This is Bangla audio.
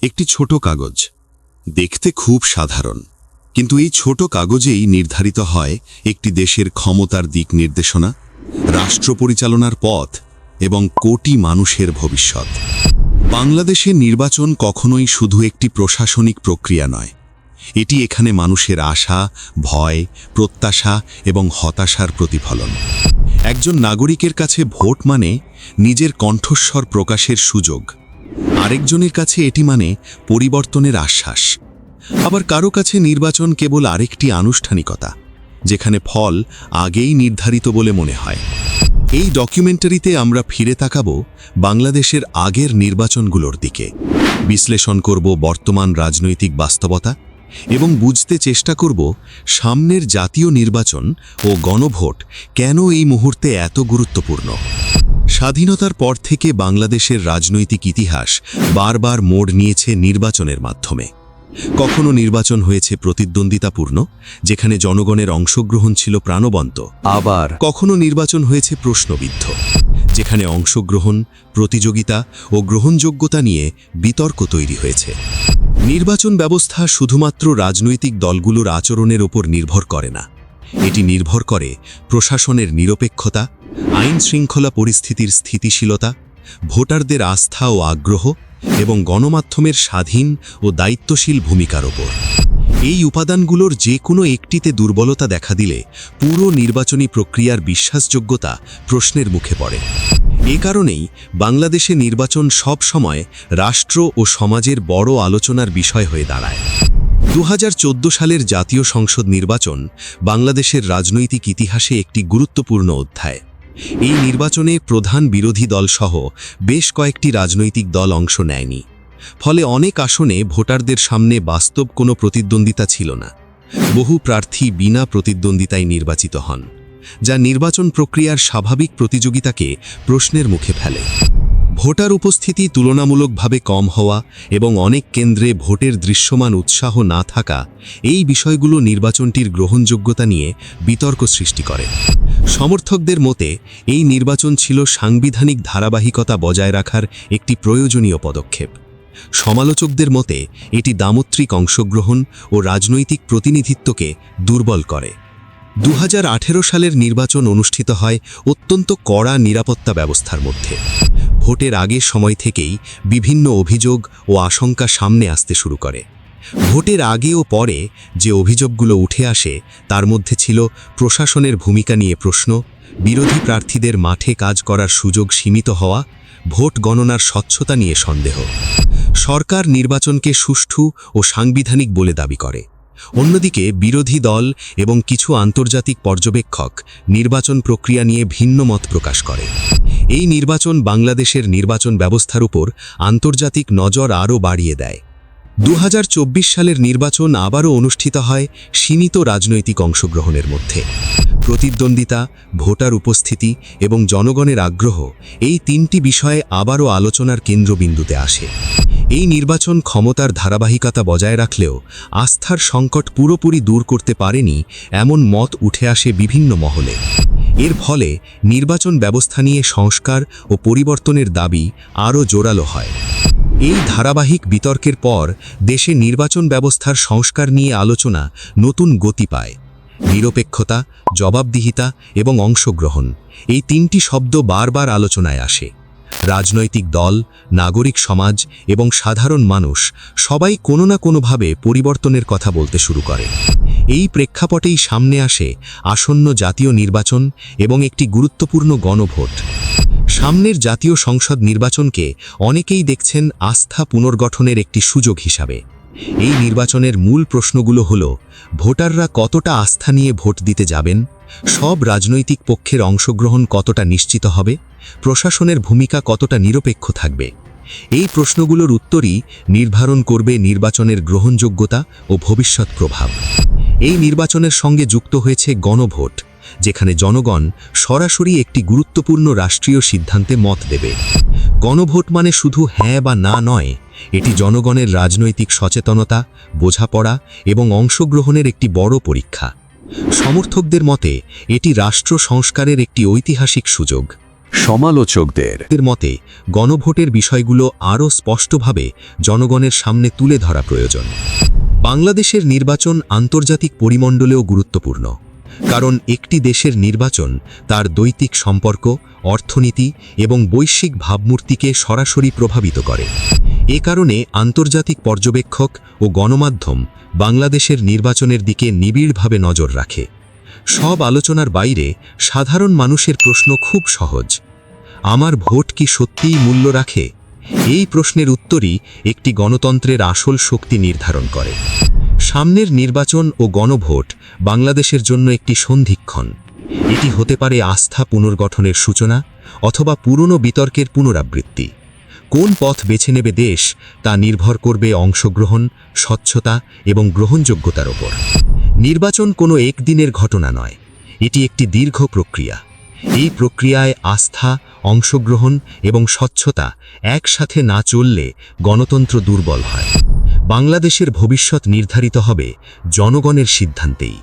একটি ছোট কাগজ, দেখতে খুব সাধারণ, কিন্তু এই ছোট কাগজেই নির্ধারিত হয় একটি দেশের ক্ষমতার দিক নির্দেশনা, রাষ্ট্র পরিচালনার পথ এবং কোটি মানুষের ভবিষ্যৎ। বাংলাদেশে নির্বাচন কখনোই শুধু একটি প্রশাসনিক প্রক্রিয়া নয়, এটি এখানে মানুষের আশা, ভয়, প্রত্যাশা এবং হতাশার প্রতিফলন। একজন নাগরিকের কাছে ভোট মানে নিজের কণ্ঠস্বর প্রকাশের সুযোগ, আরেকজনের কাছে এটি মানে পরিবর্তনের আশ্বাস। আবার কারো কাছে নির্বাচন কেবল আরেকটি আনুষ্ঠানিকতা, যেখানে ফল আগেই নির্ধারিত বলে মনে হয়। এই ডকুমেন্টারিতে আমরা ফিরে তাকাব বাংলাদেশের আগের নির্বাচনগুলোর দিকে, বিশ্লেষণ করব বর্তমান রাজনৈতিক বাস্তবতা এবং বুঝতে চেষ্টা করব সামনের জাতীয় নির্বাচন ও গণভোট কেন এই মুহূর্তে এত গুরুত্বপূর্ণ। স্বাধীনতার পর থেকে বাংলাদেশের রাজনৈতিক ইতিহাস বারবার মোড় নিয়েছে নির্বাচনের মাধ্যমে। কখনো নির্বাচন হয়েছে প্রতিদ্বন্দ্বিতাপূর্ণ, যেখানে জনগণের অংশগ্রহণ ছিল প্রাণবন্ত, আবার কখনো নির্বাচন হয়েছে প্রশ্নবিদ্ধ, যেখানে অংশগ্রহণ, প্রতিযোগিতা ও গ্রহণযোগ্যতা নিয়ে বিতর্ক তৈরি হয়েছে। নির্বাচন ব্যবস্থা শুধুমাত্র রাজনৈতিক দলগুলোর আচরণের ওপর নির্ভর করে না, এটি নির্ভর করে প্রশাসনের নিরপেক্ষতা, আইন শৃঙ্খলা পরিস্থিতির স্থিতিশীলতা, ভোটারদের আস্থা ও আগ্রহ এবং গণমাধ্যমের স্বাধীন ও দায়িত্বশীল ভূমিকার ওপর। এই উপাদানগুলোর যে কোনো একটিতে দুর্বলতা দেখা দিলে পুরো নির্বাচনী প্রক্রিয়ার বিশ্বাসযোগ্যতা প্রশ্নের মুখে পড়ে। এ কারণেই বাংলাদেশে নির্বাচন সব সময় রাষ্ট্র ও সমাজের বড় আলোচনার বিষয় হয়ে দাঁড়ায়। 2014 সালের জাতীয় সংসদ নির্বাচন বাংলাদেশের রাজনৈতিক ইতিহাসে একটি গুরুত্বপূর্ণ অধ্যায়। এই নির্বাচনে প্রধান বিরোধী দলসহ বেশ কয়েকটি রাজনৈতিক দল অংশ নেয়নি, ফলে অনেক আসনে ভোটারদের সামনে বাস্তব কোনো প্রতিদ্বন্দ্বিতা ছিল না। বহু প্রার্থী বিনা প্রতিদ্বন্দ্বিতায় নির্বাচিত হন, যা নির্বাচন প্রক্রিয়ার স্বাভাবিক প্রতিযোগিতাকে প্রশ্নের মুখে ফেলে। ভোটার উপস্থিতি তুলনামূলকভাবে কম হওয়া এবং অনেক কেন্দ্রে ভোটের দৃশ্যমান উৎসাহ না থাকা, এই বিষয়গুলো নির্বাচনটির গ্রহণযোগ্যতা নিয়ে বিতর্ক সৃষ্টি করে। সমর্থকদের মতে এই নির্বাচন ছিল সাংবিধানিক ধারাবাহিকতা বজায় রাখার একটি প্রয়োজনীয় পদক্ষেপ। সমালোচকদের মতে এটি দ্বামত্রিক অংশগ্রহণ ও রাজনৈতিক প্রতিনিধিত্বকে দুর্বল করে। 2018 সালের নির্বাচন অনুষ্ঠিত হয় অত্যন্ত কড়া নিরাপত্তা ব্যবস্থার মধ্যে। ভোটের আগের সময় থেকেই বিভিন্ন অভিযোগ ও আশঙ্কা সামনে আসতে শুরু করে। ভোটের আগে ও পরে যে অভিযোগগুলো উঠে আসে তার মধ্যে ছিল প্রশাসনের ভূমিকা নিয়ে প্রশ্ন, বিরোধী প্রার্থীদের মাঠে কাজ করার সুযোগ সীমিত হওয়া, ভোট গণনার স্বচ্ছতা নিয়ে সন্দেহ। সরকার নির্বাচনকে সুষ্ঠু ও সাংবিধানিক বলে দাবি করে। অন্যদিকে বিরোধী দল এবং কিছু আন্তর্জাতিক পর্যবেক্ষক নির্বাচন প্রক্রিয়া নিয়ে ভিন্ন মত প্রকাশ করে। এই নির্বাচন বাংলাদেশের নির্বাচন ব্যবস্থার উপর আন্তর্জাতিক নজর আরও বাড়িয়ে দেয়। 2024 সালের নির্বাচন আবারও অনুষ্ঠিত হয় সীমিত রাজনৈতিক অংশগ্রহণের মধ্যে। প্রতিদ্বন্দ্বিতা, ভোটার উপস্থিতি এবং জনগণের আগ্রহ, এই তিনটি বিষয়ে আবারও আলোচনার কেন্দ্রবিন্দুতে আসে। এই নির্বাচন ক্ষমতার ধারাবাহিকতা বজায় রাখলেও আস্থার সংকট পুরোপুরি দূর করতে পারেনি, এমন মত উঠে আসে বিভিন্ন মহলে। এর ফলে নির্বাচন ব্যবস্থা নিয়ে সংস্কার ও পরিবর্তনের দাবি আরও জোরালো হয়। এই ধারাবাহিক বিতর্কের পর দেশে নির্বাচন ব্যবস্থার সংস্কার নিয়ে আলোচনা নতুন গতি পায়। নিরপেক্ষতা, জবাবদিহিতা এবং অংশগ্রহণ, এই তিনটি শব্দ বারবার আলোচনায় আসে। রাজনৈতিক দল, নাগরিক সমাজ এবং সাধারণ মানুষ সবাই কোনো না কোনোভাবে পরিবর্তনের কথা বলতে শুরু করে। এই প্রেক্ষাপটেই সামনে আসে আসন্ন জাতীয় নির্বাচন এবং একটি গুরুত্বপূর্ণ গণভোট। সামনের জাতীয় সংসদ নির্বাচনকে অনেকেই দেখছেন আস্থা পুনর্গঠনের একটি সুযোগ হিসাবে। এই নির্বাচনের মূল প্রশ্নগুলো হল: ভোটাররা কতটা আস্থা নিয়ে ভোট দিতে যাবেন, সব রাজনৈতিক পক্ষের অংশগ্রহণ কতটা নিশ্চিত হবে, প্রশাসনের ভূমিকা কতটা নিরপেক্ষ থাকবে। এই প্রশ্নগুলোর উত্তরই নির্ধারণ করবে নির্বাচনের গ্রহণযোগ্যতা ও ভবিষ্যৎ প্রভাব। এই নির্বাচনের সঙ্গে যুক্ত হয়েছে গণভোট, যেখানে জনগণ সরাসরি একটি গুরুত্বপূর্ণ রাষ্ট্রীয় সিদ্ধান্তে মত দেবে। গণভোট মানে শুধু হ্যাঁ বা না নয়, এটি জনগণের রাজনৈতিক সচেতনতা, বোঝাপড়া এবং অংশগ্রহণের একটি বড় পরীক্ষা। সমর্থকদের মতে এটি রাষ্ট্র সংস্কারের একটি ঐতিহাসিক সুযোগ। সমালোচকদের মতে গণভোটের বিষয়গুলো আরও স্পষ্টভাবে জনগণের সামনে তুলে ধরা প্রয়োজন। বাংলাদেশের নির্বাচন আন্তর্জাতিক পরিমণ্ডলেও গুরুত্বপূর্ণ, কারণ একটি দেশের নির্বাচন তার দ্বৈতিক সম্পর্ক, অর্থনীতি এবং বৈশ্বিক ভাবমূর্তিকে সরাসরি প্রভাবিত করে। এ কারণে আন্তর্জাতিক পর্যবেক্ষক ও গণমাধ্যম বাংলাদেশের নির্বাচনের দিকে নিবিড়ভাবে নজর রাখে। সব আলোচনার বাইরে সাধারণ মানুষের প্রশ্ন খুব সহজ: আমার ভোট কি সত্যিই মূল্য রাখে? এই প্রশ্নের উত্তরই একটি গণতন্ত্রের আসল শক্তি নির্ধারণ করে। সামনের নির্বাচন ও গণভোট বাংলাদেশের জন্য একটি সন্ধিক্ষণ। এটি হতে পারে আস্থা পুনর্গঠনের সূচনা অথবা পুরনো বিতর্কের পুনরাবৃত্তি। কোন পথ বেছে নেবে দেশ তা নির্ভর করবে অংশগ্রহণ, স্বচ্ছতা এবং গ্রহণযোগ্যতার ওপর। নির্বাচন কোনো একদিনের ঘটনা নয়, এটি একটি দীর্ঘ প্রক্রিয়া। এই প্রক্রিয়ায় আস্থা, অংশগ্রহণ এবং স্বচ্ছতা একসাথে না চললে গণতন্ত্র দুর্বল হয়। বাংলাদেশের ভবিষ্যৎ নির্ধারিত হবে জনগণের সিদ্ধান্তেই।